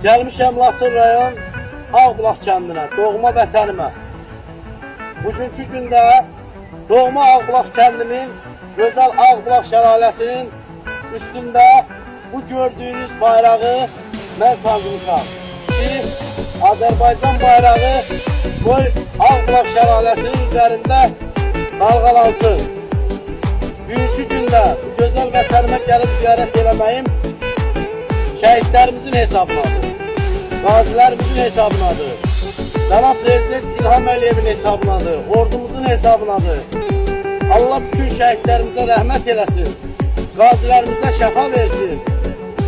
Gəlmişəm Laçın rayon Ağbulaq kəndinə, doğma vətənimə. Bugünkü gündə doğma Ağbulaq kəndinin, gözəl Ağbulaq şəlaləsinin üstündə bu gördüyünüz bayrağı mən saldırmışam. Bir Azərbaycan bayrağı qoy Ağbulaq şəlaləsinin üzərində dalğalansın. Bugünkü gündə bu gözəl vətənimə gəlib ziyarət eləməyim şəhidlərimizin hesabınadır, qazilərimizin hesabınadır, Cənab Prezident İlham Əliyevin hesabınadır, ordumuzun hesabınadır. Allah bütün şəhidlərimizə rəhmət eləsin, qazilərimizə şəfa versin.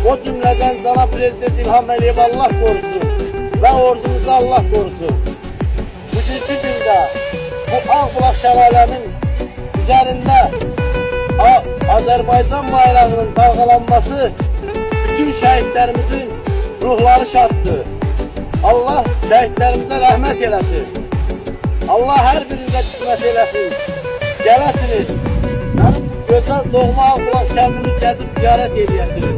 O cümlədən Cənab Prezident İlham Əliyev Allah qorusun və ordumuzu Allah qorusun. Bugünkü gündə bu Ağbulaq şəlalənin üzərində Azərbaycan bayrağının dalğalanması bütün şəhidlərimizin ruhları şaddır. Allah şəhidlərimizə rəhmət eləsin. Allah hər birinizə qismət eləsin. Gələsiniz, mənim gözəl doğma Ağbulaq kəndini gəzib ziyarət edəsiniz.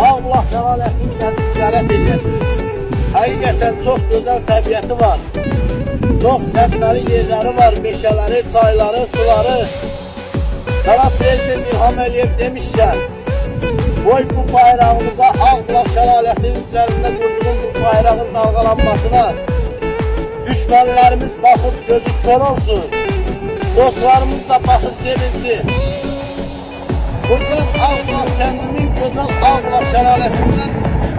Ağbulaq şəlaləsini gəzib ziyarət edəsiniz. Həqiqətən çox gözəl təbiəti var. Çox nəsməli yerləri var, meşələri, çayları, suları. Cənab Prezident İlham Əliyev demişkən, qoy bu bayrağımıza Ağbulaq şəlaləsinin üzərində durduğun bu bayrağın dalğalanmasına düşmənlərimiz baxıb gözü kör olsun, dostlarımız da baxıb sevinsin. Buradan Ağbulaq kəndinin gözəl Ağbulaq şəlaləsindən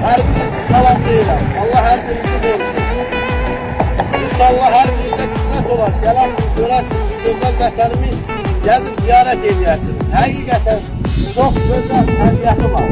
hər birinizi salamlayıram. Allah hər birinizi qorusun. İnşallah hər birinizə qismət olar, gələrsiniz, görərsiniz, gözəl vətənimi gəzib ziyarət edərsiniz. Həqiqətən çox gözəl təbiəti var.